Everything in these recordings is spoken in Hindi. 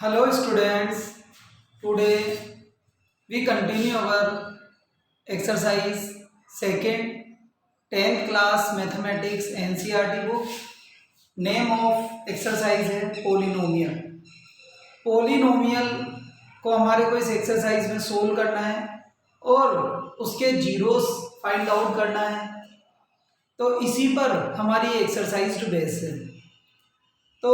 Hello students, today we continue our exercise second 10th class mathematics NCERT book. Name of exercise है पोलिनोमियल। पोलिनोमियल को हमारे को इस एक्सरसाइज में सोल्व करना है और उसके जीरोस फाइंड आउट करना है, तो इसी पर हमारी एक्सरसाइज बेस है। तो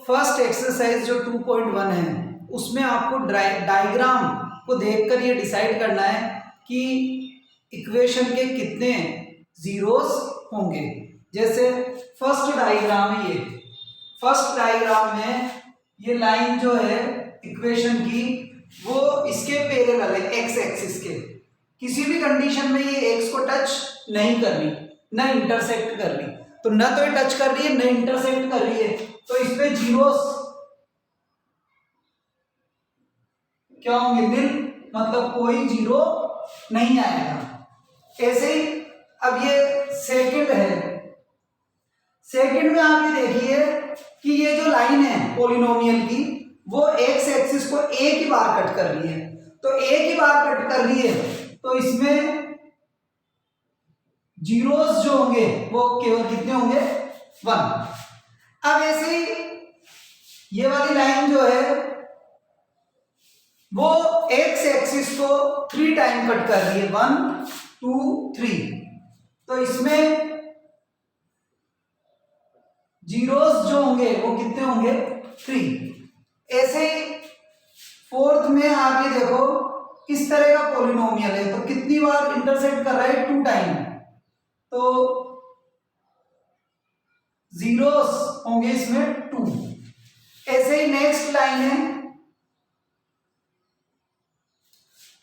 फर्स्ट एक्सरसाइज जो 2.1 है उसमें आपको डायग्राम को देखकर ये डिसाइड करना है कि इक्वेशन के कितने जीरोस होंगे। जैसे फर्स्ट डायग्राम है, ये फर्स्ट डायग्राम में ये लाइन जो है इक्वेशन की वो इसके पैरेलल है, एक्स एक्सिस के। किसी भी कंडीशन में ये एक्स को टच नहीं कर रही, ना इंटरसेक्ट कर रही, तो न तो ये टच कर रही है न इंटरसेक्ट कर रही है, तो इसमें जीरोस क्या होंगे? नील, मतलब कोई जीरो नहीं आएगा। ऐसे ही अब ये सेकंड है, सेकंड में आप ये देखिए कि ये जो लाइन है पोलिनोमियल की वो एक्स एक्सिस को एक ही बार कट कर रही है, तो एक ही बार कट कर रही है, तो इसमें जीरोस जो होंगे वो केवल कितने होंगे? 1। अब ऐसे ही ये वाली लाइन जो है वो एक्स एक्सिस को 3 टाइम कट कर रही है, 1 2 3, तो इसमें जीरोस जो होंगे वो कितने होंगे? 3। ऐसे ही फोर्थ में आप ये देखो किस तरह का पोलिनोमियल है, तो कितनी बार इंटरसेक्ट कर रहा है? 2 टाइम, तो जीरोस होंगे इसमें 2। ऐसे ही नेक्स्ट लाइन है,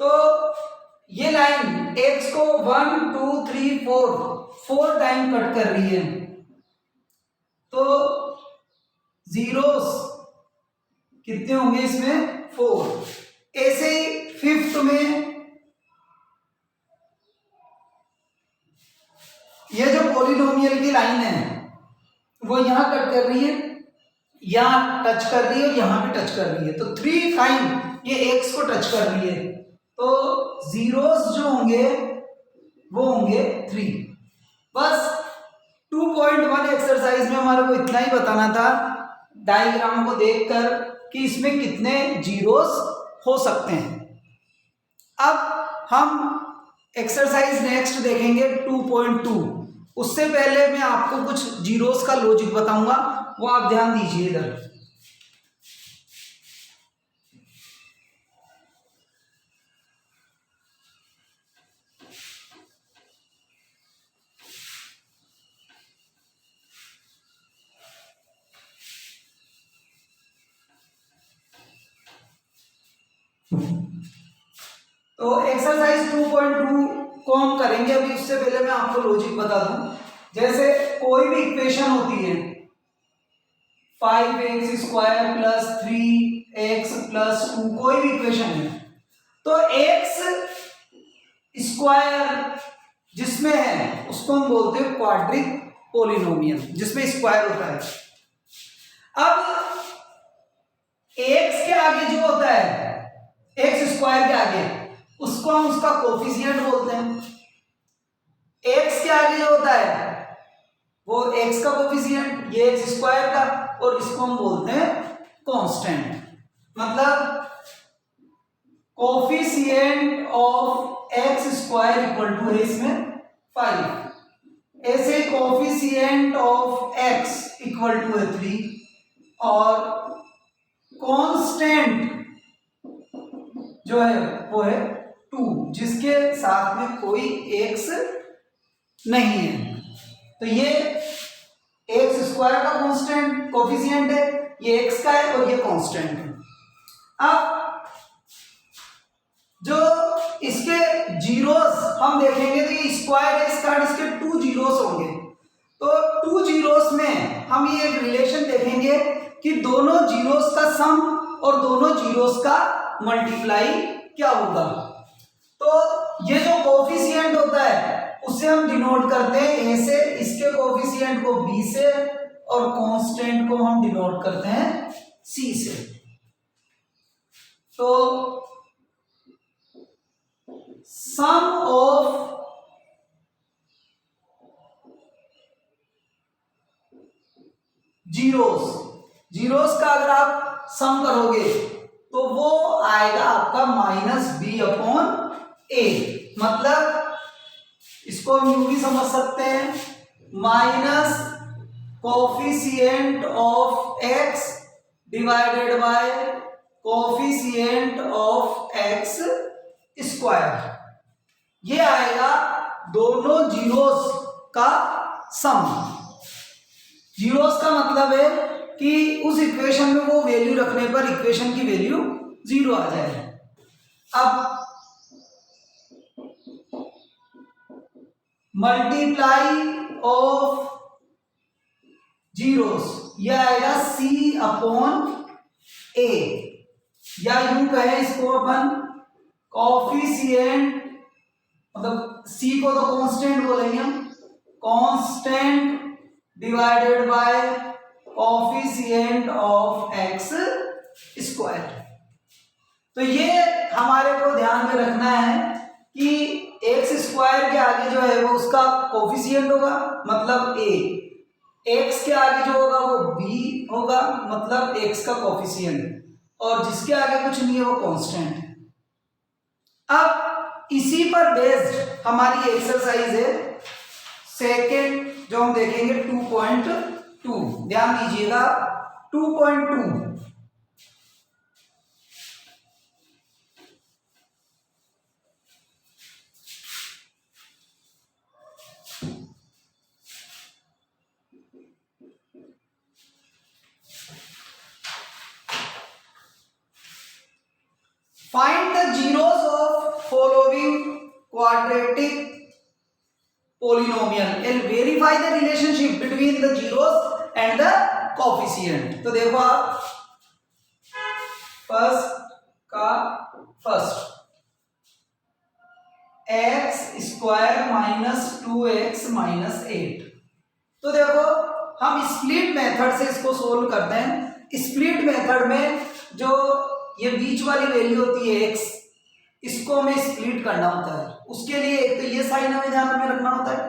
तो ये लाइन एक्स को 1 2 3 4 टाइम कट कर रही है, तो जीरोस कितने होंगे इसमें? 4। ऐसे ही फिफ्थ में ये जो पोलिनोमियल की लाइन है वो यहां कट कर रही है, यहां टच कर रही है और यहां भी टच कर रही है, तो 3 टाइम ये एक्स को टच कर रही है, तो जीरोस जो होंगे वो होंगे 3। बस 2.1 एक्सरसाइज में हमारे को इतना ही बताना था, डायग्राम को देखकर कि इसमें कितने जीरोस हो सकते हैं। अब हम एक्सरसाइज नेक्स्ट देखेंगे 2.2। उससे पहले मैं आपको कुछ जीरोस का लॉजिक बताऊंगा, वो आप ध्यान दीजिए इधर। तो एक्सरसाइज 2.2 को हम करेंगे, अभी उससे पहले मैं आपको लॉजिक बता दूं। जैसे कोई भी इक्वेशन होती है 5x² + 3x + 2, कोई भी इक्वेशन है, तो x² जिसमें है उसको हम बोलते हैं क्वाड्रिक पोलिनोमियल, जिसमें स्क्वायर होता है। अब x के आगे जो होता है x² के आगे, उसको हम उसका कोफिशिएंट बोलते हैं। x के आगे जो होता है वो x का कोफिशिएंट, ये x² का, और इसको हम बोलते हैं कांस्टेंट। मतलब कोफिशिएंट ऑफ x² = इसमें 5। ऐसे कोफिशिएंट ऑफ x = 3 और कांस्टेंट जो है वो है 2, जिसके साथ में कोई x नहीं है। तो ये x² का कांस्टेंट कोफिशिएंट है, ये x का है और ये कांस्टेंट है। अब जो इसके जीरोस हम देखेंगे तो ये स्क्वायर है इसका, इसके 2 जीरोस होंगे, तो 2 जीरोस में हम ये एक रिलेशन देखेंगे कि दोनों जीरोस का सम और दोनों जीरोस का मल्टीप्लाई क्या होगा। तो ये जो कोफिशिएंट होता है उसे हम डिनोट करते हैं ए से, इसके कोफिशिएंट को b से, और कांस्टेंट को हम डिनोट करते हैं c से। तो सम ऑफ जीरोस का अगर आप सम करोगे तो वो आएगा आपका -b/a, मतलब इसको हम यूं भी समझ सकते हैं, minus coefficient of x divided by coefficient of x square. ये आएगा दोनों जीरोस का सम। जीरोस का मतलब है कि उस इक्वेशन में वो वैल्यू रखने पर इक्वेशन की वैल्यू 0 आ जाए। अब मल्टीप्लाई ऑफ जीरोस, यह आएगा c/a, या यूं कहें इसको अपन कोफिशिएंट, मतलब c को तो कांस्टेंट बोलेंगे हम, constant divided by coefficient of x square. तो ये हमारे को ध्यान में रखना है कि x स्क्वायर के आगे जो है वो उसका कोफिशिएंट होगा, मतलब a, x के आगे जो होगा वो b होगा, मतलब x का कोफिशिएंट, और जिसके आगे कुछ नहीं है वो कांस्टेंट। अब इसी पर बेस्ड हमारी एक्सरसाइज है सेकेंड, जो हम देखेंगे 2.2। ध्यान दीजिएगा 2.2, find the zeros of following quadratic polynomial and verify the relationship between the zeros and the coefficient। तो देखो आप first x square minus 2x minus 8। तो देखो हम स्प्लिट मेथड से इसको सोल्व करते हैं। स्प्लिट मेथड में जो ये बीच वाली वैल्यू होती है x, इसको हमें स्प्लिट करना होता है। उसके लिए एक तो ये साइन हमें ध्यान में रखना होता है,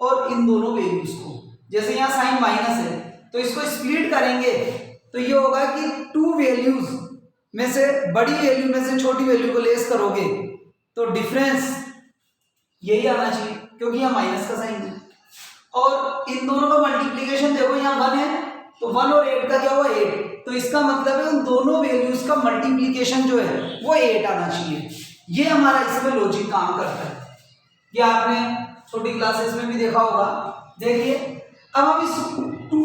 और इन दोनों वैल्यूज को, जैसे यहाँ साइन माइनस है तो इसको स्प्लिट करेंगे तो ये होगा कि टू वैल्यूज में से बड़ी वैल्यू में से छोटी वैल्यू को लेस करोगे तो डिफरेंस यही आना चाहिए, क्योंकि यहाँ माइनस का साइन है। और इन दोनों का मल्टीप्लीकेशन देखो, यहाँ 1 है तो 1 और 8 का क्या हुआ 8, तो इसका मतलब है उन दोनों वैल्यूज का मल्टीप्लीकेशन जो है वो 8 आना चाहिए। ये हमारा इसमें लॉजिक काम करता है। ये आपने छोटी क्लासेस में भी देखा होगा। देखिए अब हम इस 2,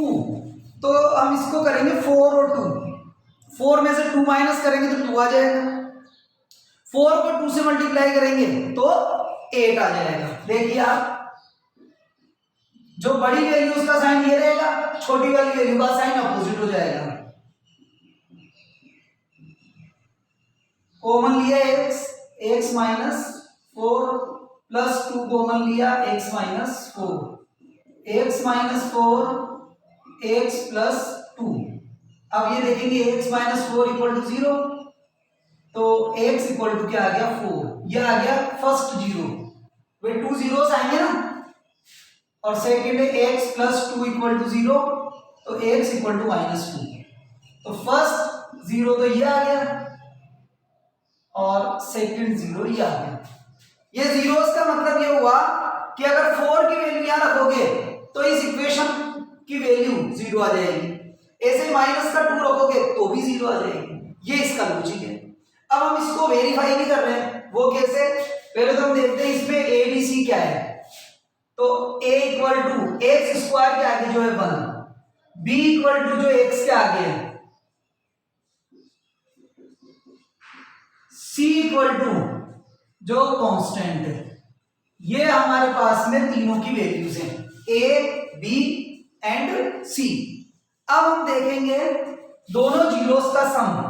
तो हम इसको करेंगे 4 और 2, 4 में से 2 माइनस करेंगे तो 2 आ जाएगा, 4 को 2 से मल्टीप्लाई करेंगे तो 8 आ जाएगा। देखिए आप, जो बड़ी वैल्यू उसका साइन ये रहेगा, छोटी वाली वैल्यू का साइन अपोजिट हो जाएगा। कॉमन लिया x माइनस 4 प्लस 2 कॉमन लिया x minus 4, x minus 4 x plus 2। अब ये देखेंगे x माइनस 4 इक्वल टू 0, तो x इक्वल टू क्या आ गया 4, ये आ गया फर्स्ट जीरो, वे 2 जीरोस आएंगे ना, और सेकेंड है x प्लस 2 इक्वल टू 0, तो x इक्वल टू माइनस 2। तो फर्स्ट जीरो तो ये आ गया और सेकंड जीरो ये आ गया। ये जीरोस का मतलब ये हुआ कि अगर 4 की वैल्यू यहां रखोगे तो इस इक्वेशन की वैल्यू 0 आ जाएगी, ऐसे माइनस का 2 रखोगे तो भी 0 आ जाएगी। ये इसका लॉजिक है। अब हम इसको वेरीफाई नहीं कर रहे हैं, वो कैसे, पहले तो हम देखते हैं इसमें ए बी सी क्या है। तो a equal to X square के आगे जो है 1, b इक्वल टू जो x के आगे है, c इक्वल टू जो कांस्टेंट है। ये हमारे पास में तीनों की वैल्यूज हैं, a b एंड c। अब हम देखेंगे दोनों जीरोस का सम।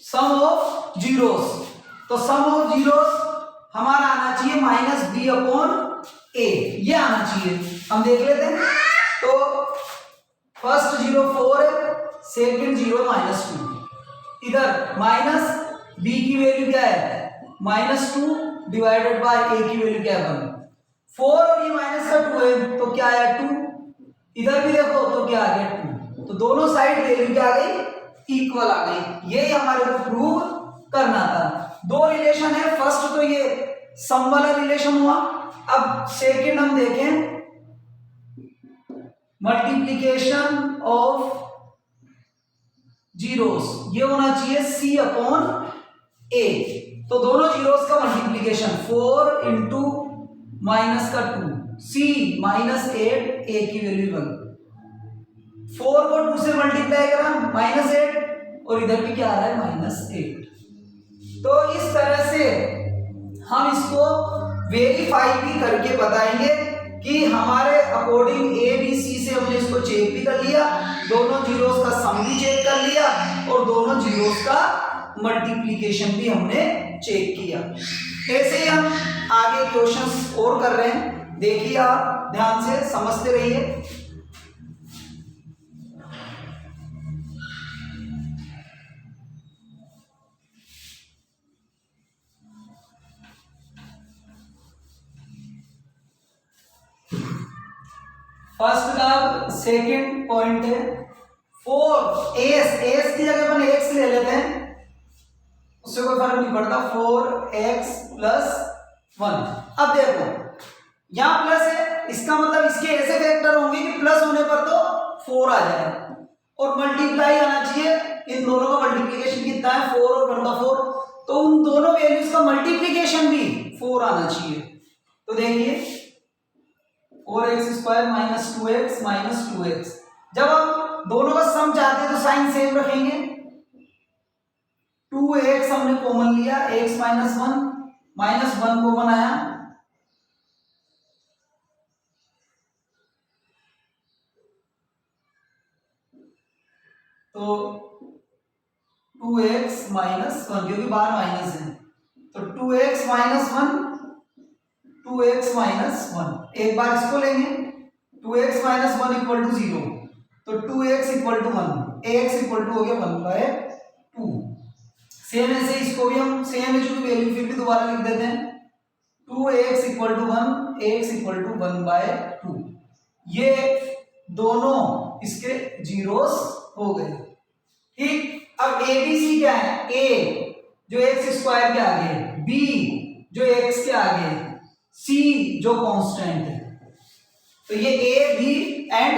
सम ऑफ जीरोस, तो सम ऑफ जीरोस हमारा आना चाहिए -b/a, ये आना चाहिए। हम देख लेते हैं। तो फर्स्ट 0 4 है, सेकंड 0 -2, इधर माइनस b की वैल्यू क्या है -2 डिवाइडेड बाय a की वैल्यू क्या है 1, 4 और ये माइनस का 2 है तो क्या आया 2, इधर भी देखो तो क्या आ गया 2, तो दोनों साइड वैल्यू क्या आ गई इक्वल आ गई। यही हमारे को प्रूव करना था। दो रिलेशन है, फर्स्ट तो ये सम वाला रिलेशन हुआ। अब सेकंड हम देखें मल्टीप्लीकेशन ऑफ जीरोस, ये होना चाहिए c अपॉन a, तो दोनों जीरोस का मल्टीप्लीकेशन 4 इंटू माइनस का 2 c -8 a की वैल्यू 1, 4 को 2 से मल्टीप्लाई करा -8 और इधर भी क्या आ रहा है -8। तो इस तरह से हम इसको वेरीफाई भी करके बताएंगे कि हमारे अकॉर्डिंग ए बी सी से हमने इसको चेक भी कर लिया, दोनों जीरोस का सम भी चेक कर लिया और दोनों जीरोस का मल्टीप्लिकेशन भी हमने चेक किया। ऐसे ही हम आगे क्वेश्चंस और कर रहे हैं, देखिए आप ध्यान से समझते रहिए। फर्स्ट का सेकंड पॉइंट है 4 एस की जगह अपन एक्स ले लेते हैं, उससे कोई फर्क नहीं पड़ता, 4x + 1। अब देखो यहां प्लस है, इसका मतलब इसके ऐसे फैक्टर होंगे कि प्लस होने पर तो 4 आ जाए और मल्टीप्लाई आना चाहिए, इन दोनों का मल्टीप्लिकेशन कितना है 4 और 1 का 4, तो उन दोनों वैल्यूज का मल्टीप्लिकेशन भी 4 आना चाहिए। तो देखिए 4x² - 2x - 2x, जब हम दोनों का सम चाहते हैं तो साइन सेम रखेंगे, 2x हमने कॉमन लिया, x - 1 -1 कॉमन आया, तो 2x - 1 क्योंकि बाहर माइनस है, तो 2x - 1 2x - 1, एक बार इसको लेंगे 2x - 1 = 0, तो 2x = 1, ax = हो गया 1/2। सेम ऐसे इसको भी हम सेम है जो वैल्यू फिर भी दोबारा लिख देते हैं, 2x = 1 ax = 1/2, ये दोनों इसके जीरोस हो गए। ठीक, अब a b c क्या है, a जो x² के आगे है, b जो x के आगे है, c जो कांस्टेंट है, तो ये a b एंड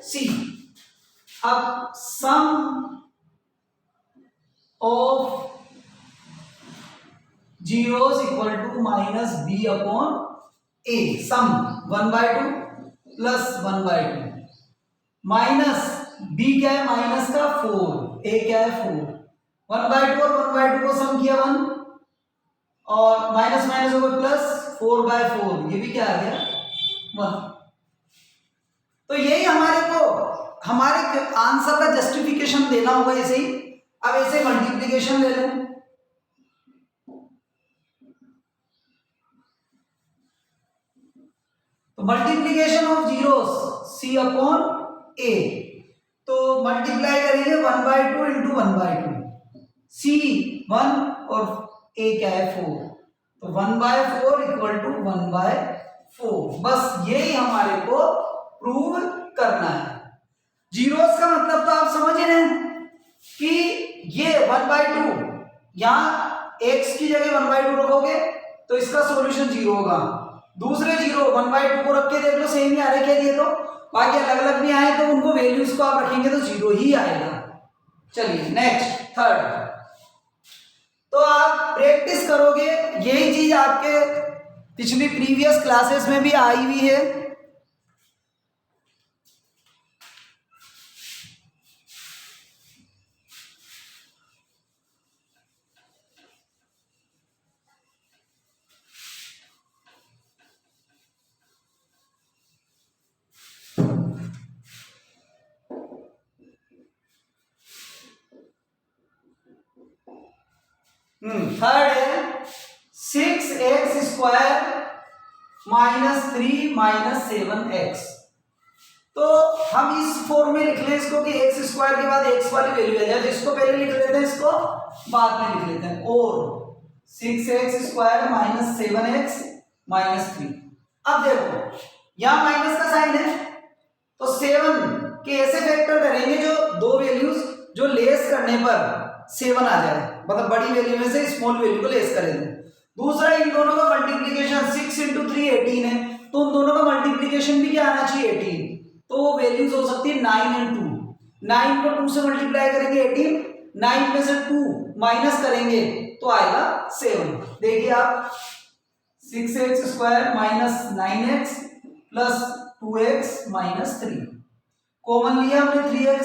c। अब sum of zeros equal to -b upon a, sum 1/2 plus 1/2 minus b क्या है माइनस का 4, a क्या है 4, 1/2 और 1/2 को सम किया 1 और माइनस माइनस हो गया प्लस 4/4, ये भी क्या आ गया 1। तो यही हमारे को हमारे आंसर का जस्टिफिकेशन देना होगा ऐसे ही। अब ऐसे मल्टीप्लिकेशन ले लें, तो multiplication of zeros c upon a, तो मल्टीप्लाई करेंगे 1/2 इंटू 1/2, c 1 और a क्या है 4, तो 1/4 = 1/4। बस यही हमारे को प्रूव करना है। जीरोस का मतलब तो आप समझ रहे हैं कि ये 1/2, यहां x की जगह 1/2 रखोगे तो इसका सॉल्यूशन 0 होगा, दूसरे 0 1/2 को रख के देख लो सेम ही आ रहे के लिए, तो बाकी अलग अलग भी आए तो उनको वैल्यूज को आप रखेंगे तो 0 ही आएगा। चलिए नेक्स्ट थर्ड, तो आप प्रैक्टिस करोगे, यही चीज आपके पिछली प्रीवियस क्लासेस में भी आई हुई है। थर्ड है 6x² - 3 - 7x, तो हम इस फॉर्म में लिख लें इसको कि एक्स स्क्वायर के बाद एक्स वाली वैल्यू है, तो इसको पहले लिख लेते हैं, इसको बाद में लिख लेते हैं। और 6x² माइनस 7x माइनस 3। अब देखो यहां माइनस का साइन है, तो 7 के ऐसे फैक्टर करेंगे जो दो वैल्यूज जो लेस करने पर 7 आ जाए, मतलब बड़ी वैल्यू में से स्मॉल वैल्यू को लेस करेंगे। दूसरा इन दोनों का मल्टीप्लिकेशन 6 × 3 18 है, तो उन दोनों का मल्टीप्लिकेशन भी क्या आना चाहिए 18। तो वो वैल्यूज हो सकती है 9 और 2। 9 को 2 से मल्टीप्लाई करेंगे 18, 9 में से 2 माइनस करेंगे तो आएगा 7। देखिए आप 6x² minus 9x plus 2x minus 3, common लिया हमने 3x,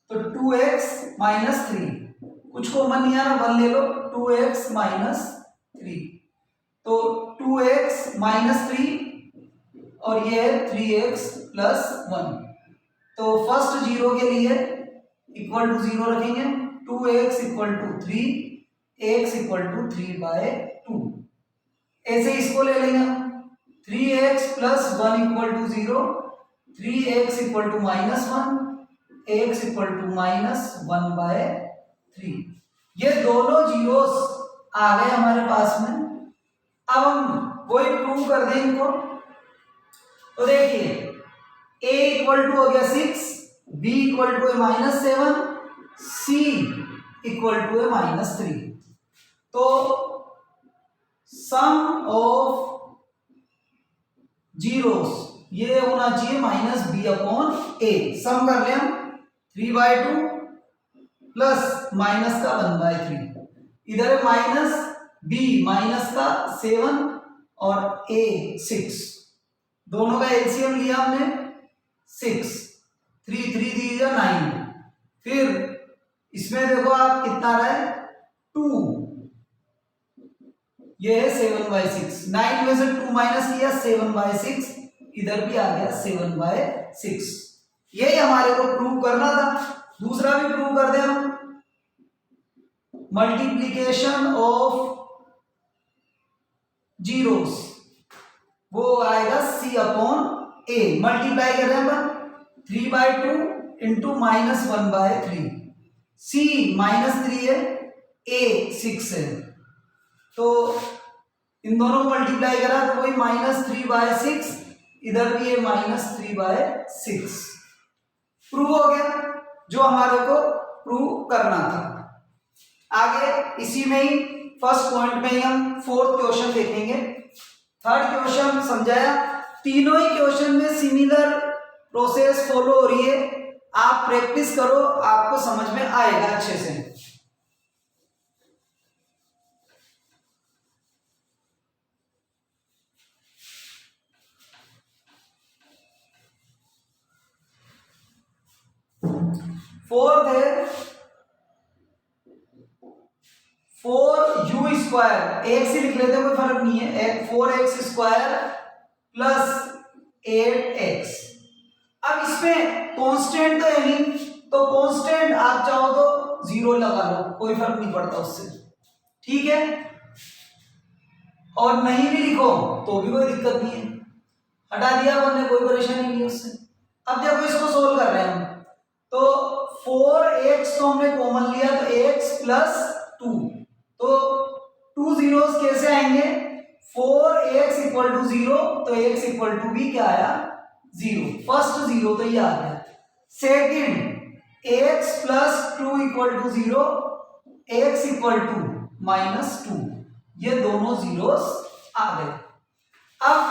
तो 2x माइनस 3, कुछ कॉमन नहीं आया 1 ले लो, 2x माइनस 3, तो 2x माइनस 3 और ये है 3x प्लस 1। तो फर्स्ट जीरो के लिए इक्वल टू 0 रखेंगे, 2x equal to 3, x equal to 3/2। ऐसे इसको ले लेंगे 3x plus 1 equal to 0, 3x equal to minus 1, x equal to minus 1/3। ये दोनों जीरोस आ गए हमारे पास में। अब हम वही प्रूव कर दें इनको, तो देखिए a इक्वल टू हो गया 6, b equal to minus 7, c equal to minus 3। तो सम ऑफ जीरोस ये होना चाहिए माइनस b/a। सम कर ले हम 3/2 प्लस माइनस का 1/3, इधर है माइनस b माइनस का 7 और a 6, दोनों का एलसीएम लिया हमने 6, 3 3 दीजिए 9, फिर इसमें देखो आप कितना रहा है 2, ये है 7/6, 9 में से 2 माइनस किया 7/6, इधर भी आ गया 7/6। यही हमारे को प्रूव करना था। दूसरा भी प्रूव कर दें हम, मल्टीप्लीकेशन ऑफ जीरोस वो आएगा c/a। मल्टीप्लाई कर रहे हैं हम 3/2 इंटू माइनस 1/3, c -3 है, a 6 है, तो इन दोनों को मल्टीप्लाई करा तो वही -3/6, इधर भी है -3/6। प्रूव हो गया जो हमारे को प्रूव करना था। आगे इसी में ही फर्स्ट पॉइंट में ही हम फोर्थ क्वेश्चन देखेंगे। थर्ड क्वेश्चन समझाया, तीनों ही क्वेश्चन में सिमिलर प्रोसेस फॉलो हो रही है। आप प्रैक्टिस करो, आपको समझ में आएगा अच्छे से। फोर्थ है 4u², एक से लिख लेते हैं कोई फर्क नहीं है, 4x² प्लस 8x। अब इसमें कांस्टेंट तो है नहीं, तो कांस्टेंट आप चाहो तो 0 लगा लो, कोई फर्क नहीं पड़ता उससे, ठीक है। और नहीं भी लिखो तो भी कोई दिक्कत नहीं है, हटा दिया हमने, कोई परेशानी नहीं है उससे। अब देखो इसको सोल्व कर रहे हैं हम, तो 4x तो हमने कॉमन लिया तो x प्लस 2, तो 2 जीरोस कैसे आएंगे, 4x इक्वल टू 0, तो x इक्वल टू भी क्या आया 0, फर्स्ट 0 तो ये आ गया। Second x plus 2 equal to 0, x equal to -2, ये दोनों जीरोस आ गए। अब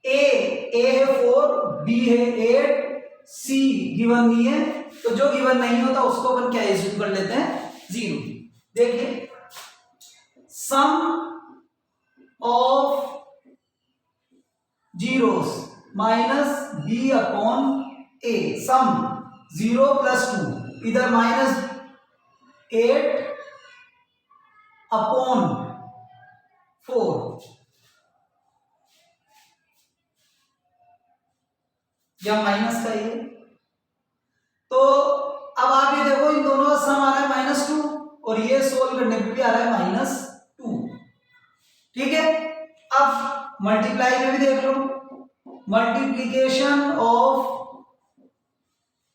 a है 4, b है 8, c गिवन नहीं है, तो जो गिवन नहीं होता उसको अपन क्या एज्यूम कर लेते हैं 0। देखिए sum of zeros minus b/a, sum 0 plus 2, इधर -8/4, या माइनस का ये, तो अब आप ये देखो इन दोनों का सम आ रहा है -2 और ये सोल्व करने पे भी आ रहा है -2, ठीक है। अब मल्टीप्लाई में भी देख लो, multiplication of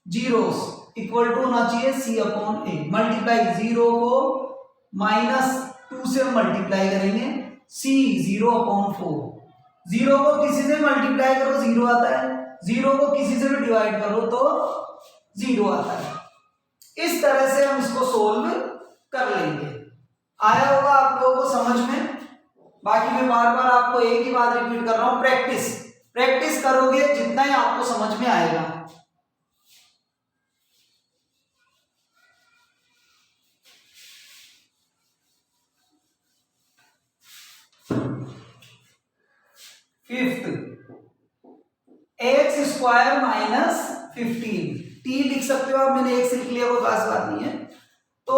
zeros equal to होना चाहिए C upon A. Multiply, zero को -2 से मल्टीप्लाई करेंगे, सी 0/4। जीरो को किसी से मल्टीप्लाई करो जीरो आता है, जीरो को किसी से भी डिवाइड करो तो जीरो आता है। इस तरह से हम इसको सोल्व कर लेंगे। आया होगा आप लोगों को समझ में। बाकी मैं बार बार आपको एक ही बात रिपीट कर रहा हूं, प्रैक्टिस प्रैक्टिस करोगे जितना ही आपको समझ में आएगा। फिफ्थ, एक्स स्क्वायर -15, टी लिख सकते हो आप, मैंने एक्स लिख लिया, वो खास बात नहीं है। तो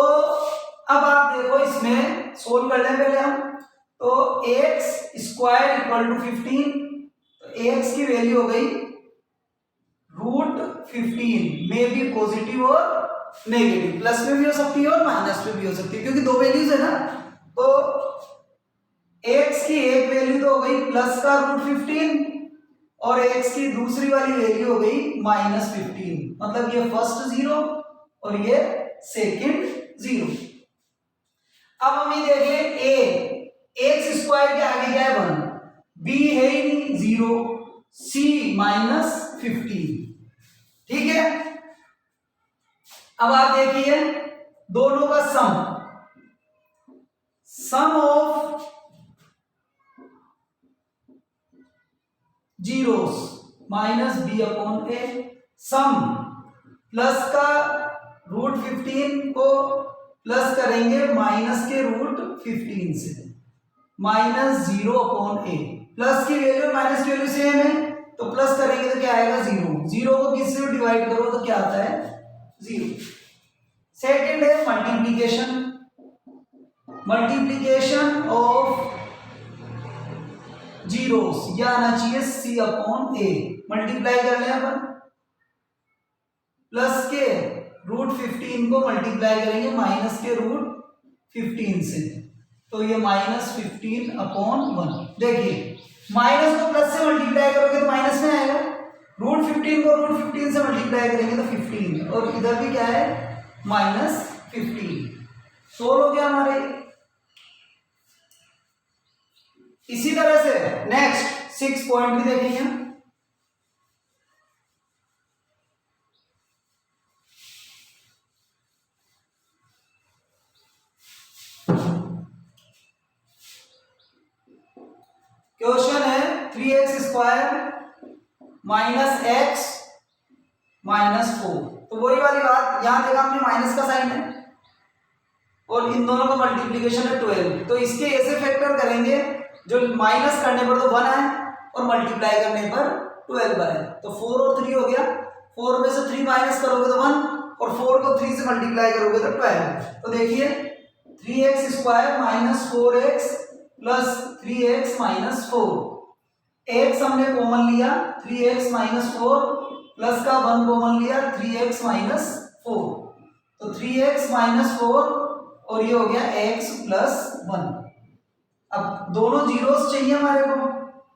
अब आप देखो इसमें सोल्व कर लें पहले हम। तो एक्स स्क्वायर इक्वल टू 15, तो एक्स की वैल्यू हो गई √15, में भी पॉजिटिव और नेगेटिव, प्लस में भी हो सकती है और माइनस में भी हो सकती है, क्योंकि दो वैल्यूज है ना। तो एक्स की एक वैल्यू तो हो गई प्लस का √15 और एक्स की दूसरी वाली वैल्यू हो गई -15, मतलब ये फर्स्ट जीरो और ये सेकंड जीरो। अब हम ये देखें, ए एक्स स्क्वायर के आगे क्या है 1, बी है ही नहीं 0, सी -15, ठीक है। अब आप देखिए दोनों का sum of zeros -b/a, sum plus का √15 को प्लस करेंगे माइनस के √15 से, -0/a, प्लस की वैल्यू माइनस की वैल्यू सेम है तो प्लस करेंगे तो क्या आएगा 0, 0 को किससे भी डिवाइड करो तो क्या आता है 0। सेकंड है मल्टीप्लीकेशन ऑफ जीरोस, या आना चाहिए c/a, मल्टीप्लाई कर लें अपन, प्लस के √15 को मल्टीप्लाई करेंगे माइनस के √15 से, तो ये -15/1। देखिए माइनस को प्लस से मल्टीप्लाई करोगे तो माइनस में आएगा, √15 को √15 से मल्टीप्लाई करेंगे तो 15, और इधर भी क्या है -15। सोल्व हो गया हमारे। इसी तरह से नेक्स्ट 6 पॉइंट भी देखेंगे। क्वेश्चन है 3x² -x -4। तो वही वाली बात, यहां देखा हमने माइनस का साइन है और इन दोनों का मल्टीप्लीकेशन है 12, तो इसके ऐसे फैक्टर करेंगे जो माइनस करने पर तो 1 आए और मल्टीप्लाई करने पर 12 आए, तो 4 और 3 हो गया, 4 में से 3 माइनस करोगे तो 1 और 4 को 3 से मल्टीप्लाई करोगे तो 12। तो देखिए 3x² -4x plus 3x -4, x हमने कॉमन लिया 3x -4 प्लस का 1 कॉमन लिया 3x -4, तो 3x -4 और ये हो गया x + 1। अब दोनों जीरोस चाहिए हमारे को,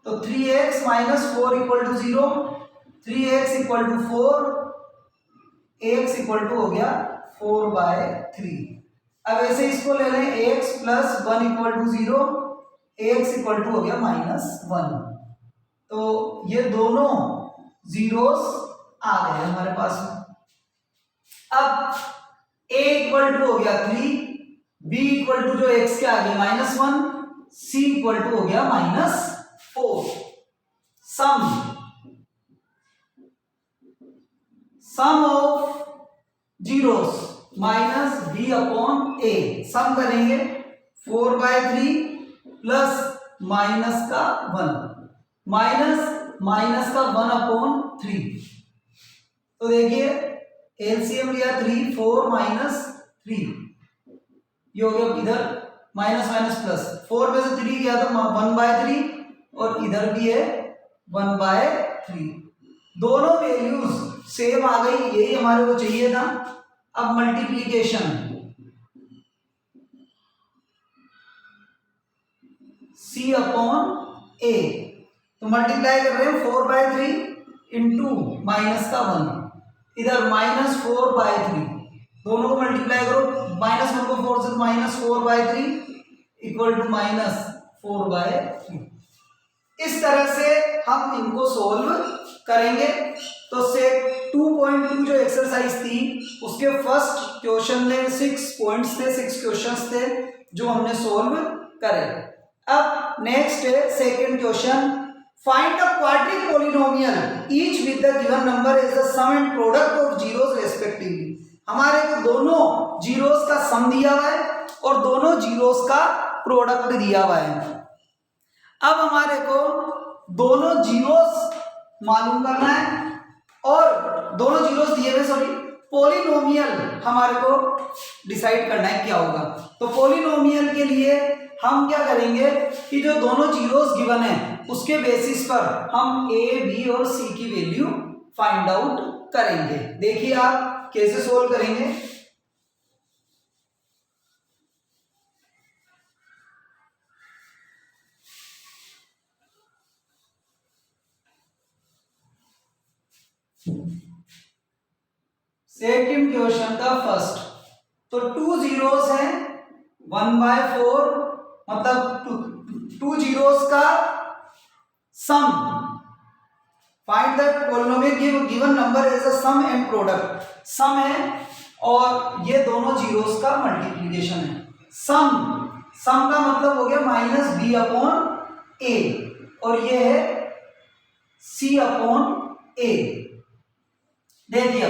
तो 3x -4 = 0, 3x = 4, x = हो गया 4/3। अब ऐसे इसको ले लें, x + 1 = 0, x = हो गया -1। तो ये दोनों जीरोस आ गए हमारे पास में। अब a = हो गया 3, b = जो x के आगे -1, c = हो गया -4। सम ऑफ जीरोस -b/a, सम करेंगे 4/3 प्लस माइनस का 1 माइनस का 1/3। तो देखिए एलसीएम लिया 3, 4 - 3, ये हो गया इधर माइनस माइनस प्लस, 4 में से 3 गया तो 1/3 और इधर भी है 1/3। दोनों वैल्यूज सेम आ गई, यही हमारे को चाहिए था। अब मल्टीप्लीकेशन c/a, तो मल्टीप्लाई कर रहे हैं 4/3 इंटू माइनस का 1, इधर -4/3, दोनों को मल्टीप्लाई करो, -1 को 4 से, -4/3 इक्वल टू -4/3। इस तरह से हम इनको सोल्व करेंगे। तो से 2.2 जो एक्सरसाइज थी उसके फर्स्ट क्वेश्चन में 6 पॉइंट्स थे, 6 क्वेश्चंस थे जो हमने सोल्व करे। अब नेक्स्ट है second question, find the quadratic polynomial each with the given number is the sum and product of zeros respectively. हमारे को दोनों जीरोस का सम दिया हुआ है और दोनों जीरोस का प्रोडक्ट दिया हुआ है। अब हमारे को दोनों जीरोस मालूम करना है और दोनों जीरोस दिए हुए, सॉरी, पॉलिनोमियल हमारे को डिसाइड करना है क्या होगा। तो पॉलिनोमियल के लिए हम क्या करेंगे कि जो दोनों जीरोस गिवन है उसके बेसिस पर हम ए, बी और सी की वैल्यू फाइंड आउट करेंगे। देखिए आप कैसे सोल्व करेंगे। सेकंड क्वेश्चन का फर्स्ट, तो 2 जीरोस हैं, 1/4 मतलब 2 जीरोस का sum, find the polynomial given number as a sum and product. Sum है और ये दोनों जीरोस का मल्टीप्लिकेशन है। सम का मतलब हो गया -b/a और ये है c/a। देखिए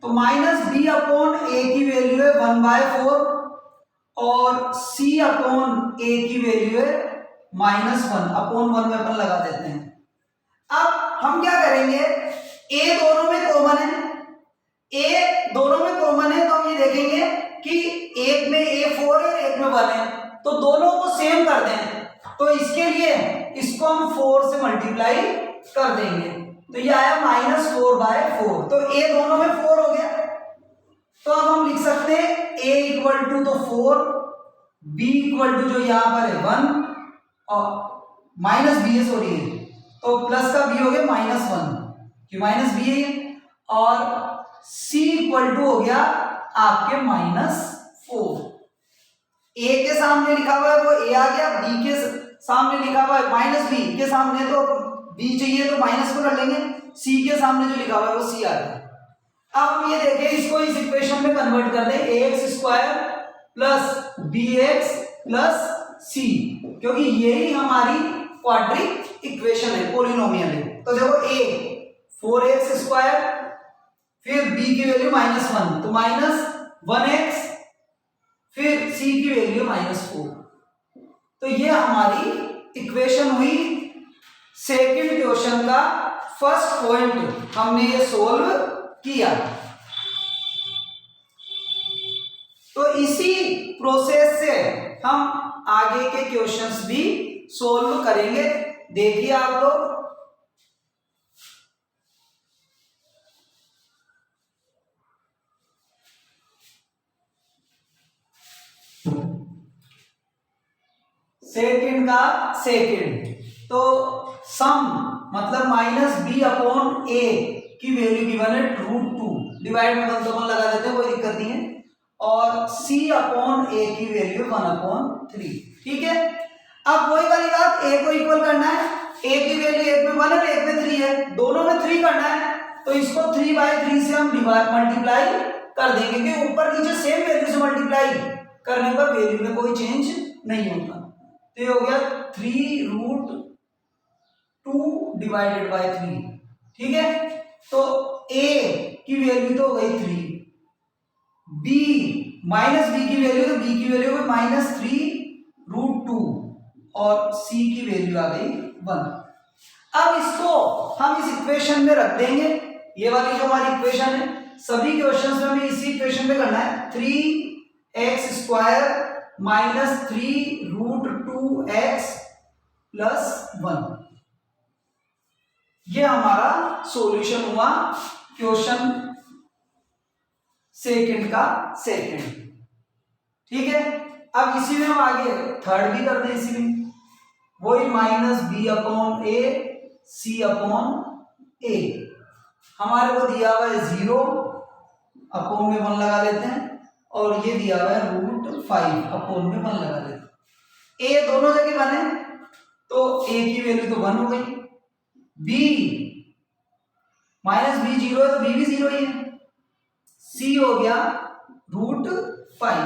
तो -b/a की वैल्यू है 1/4 और c/a की वैल्यू है -1/1 में अपन लगा देते हैं। अब हम क्या करेंगे, a दोनों में कॉमन है, a दोनों में कॉमन है तो हम ये देखेंगे कि एक में a4 है एक में 1 है, तो दोनों को सेम कर दें। तो इसके लिए इसको हम 4 से मल्टीप्लाई कर देंगे, तो ये आया -4/4, तो a दोनों में 4 हो गया। तो अब हम लिख सकते हैं a इक्वल टू तो 4, b इक्वल टू जो यहां पर है 1 और माइनस बी है, सॉरी, तो प्लस का b हो गया -1 कि -b है, और c इक्वल टू हो गया आपके -4। a के सामने लिखा हुआ है वो a आ गया, b के सामने लिखा हुआ है -b के सामने तो b चाहिए तो माइनस को कर लेंगे, c के सामने जो लिखा हुआ है वो c आ गया। अब हम ये देखें, इसको इस इक्वेशन में कन्वर्ट कर दें, ax² plus bx plus c, क्योंकि यही हमारी क्वाड्रिक इक्वेशन है, पॉलिनोमियल है। तो देखो a 4x², फिर b की वैल्यू -1 तो -1x, फिर c की वैल्यू -4। तो ये हमारी इक्वेशन हुई। सेकंड क्वेश्चन का फर्स्ट पॉइंट हमने ये सोल्व किया। तो इसी प्रोसेस से हम आगे के क्वेश्चंस भी सोल्व करेंगे। देखिए आप लोग, सेकंड का सेकंड, तो सम मतलब -b/a की वैल्यू गिवन है √2, डिवाइड में 1 तो 1 लगा देते हैं, कोई दिक्कत नहीं है, और c/a की वैल्यू 1/3। ठीक है, अब वही वाली बात, a को इक्वल करना है, a की वैल्यू एक में 1 है एक में 3 है, दोनों में 3 करना है, तो इसको 3/3 से हम मल्टीप्लाई कर देंगे, क्योंकि ऊपर नीचे सेम वैल्यू से मल्टीप्लाई करने पर वैल्यू में कोई चेंज नहीं होता। तो ये हो गया 3√2 डिवाइडेड बाय 3। ठीक है, तो a की वैल्यू तो हो गई 3, b की वैल्यू, तो b की वैल्यू हो गई -3√2 और c की वैल्यू आ गई 1। अब इसको हम इस इक्वेशन में रख देंगे, ये वाली जो हमारी इक्वेशन है, सभी क्वेश्चंस में भी इसी इक्वेशन में करना है, 3x² -3√2x + 1। ये हमारा सॉल्यूशन हुआ क्वेश्चन सेकंड का सेकंड। ठीक है, अब इसी में हम आगे थर्ड भी कर दें इसी में। वही minus B upon A C upon ए। हमारे को दिया हुआ है 0, अपॉन में 1 लगा लेते हैं, और ये दिया हुआ है √5, अपॉन में 1 लगा लेते हैं। ए दोनों जगह बने तो ए की वैल्यू तो 1 हो गई, बी माइनस बी 0 है तो बी भी 0 ही है, सी हो गया √5।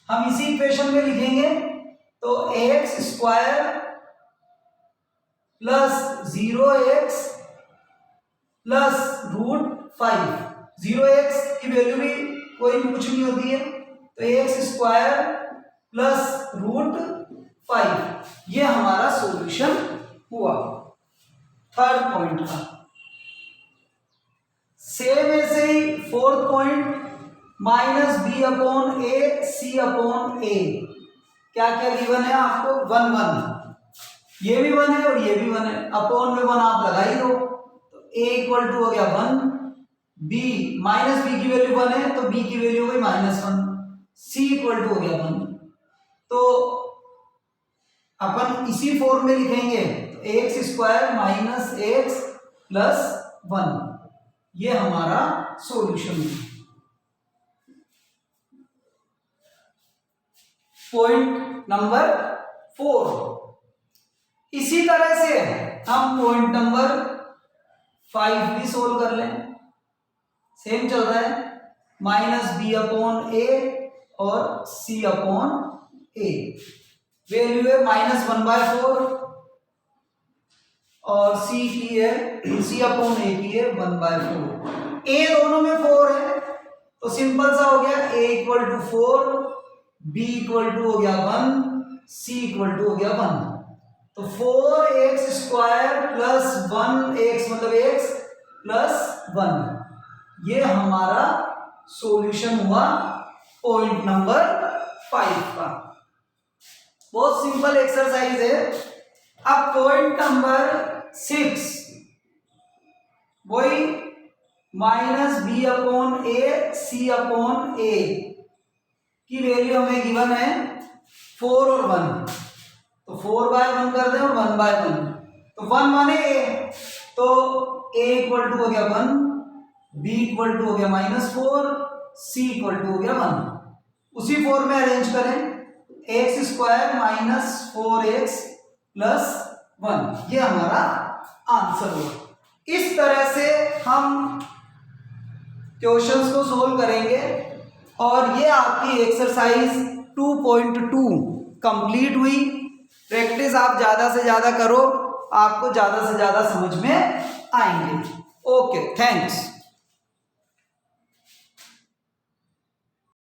हम इसी इक्वेशन में लिखेंगे तो x square plus 0x plus √5, 0x की वैल्यू भी कोई भी कुछ नहीं होती है, तो एक्स स्क्वायर प्लस √5, ये हमारा सॉल्यूशन हुआ थर्ड पॉइंट का। सेम ऐसे ही fourth point, minus B upon A C upon A. क्या क्या गिवन है आपको? 1 1, ये भी 1 है और ये भी 1 है, अपॉन में 1 आप लगा ही दो, तो a इक्वल टू हो गया 1, b माइनस बी की वैल्यू 1 है तो b की वैल्यू हो गई -1, c इक्वल टू हो गया 1। तो अपन इसी फॉर्म में लिखेंगे तो x square minus x plus 1, ये हमारा सॉल्यूशन है। Point number 4। इसी तरह से हम पॉइंट नंबर 5 भी सोल्व कर लें। सेम चल रहा है, माइनस बी अपॉन ए और सी अपॉन ए। वैल्यू है -1/4 और सी की है, सी अपॉन ए की है 1/4। ए दोनों में 4 है तो सिंपल सा हो गया, a equal to 4, b equal to हो गया 1, c इक्वल टू हो गया 1। तो 4x स्क्वायर प्लस 1x मतलब x प्लस 1, ये हमारा सॉल्यूशन हुआ पॉइंट नंबर 5 का। बहुत सिंपल एक्सरसाइज है। अब पॉइंट नंबर 6, वही minus B upon A C upon ए की वैल्यू हमें गिवन है 4 और 1, तो 4/1 कर दें और 1/1, तो 1 1 है तो a इक्वल टू हो गया 1, b इक्वल टू हो गया -4, c इक्वल टू हो गया 1। उसी फॉर्म में अरेंज करें, x square minus 4x plus 1, ये हमारा आंसर होगा। इस तरह से हम क्वेश्चंस को सोल्व करेंगे और ये आपकी एक्सरसाइज 2.2 कंप्लीट हुई। प्रैक्टिस आप ज़्यादा से ज़्यादा करो, आपको ज़्यादा से ज़्यादा समझ में आएंगे। Okay, thanks.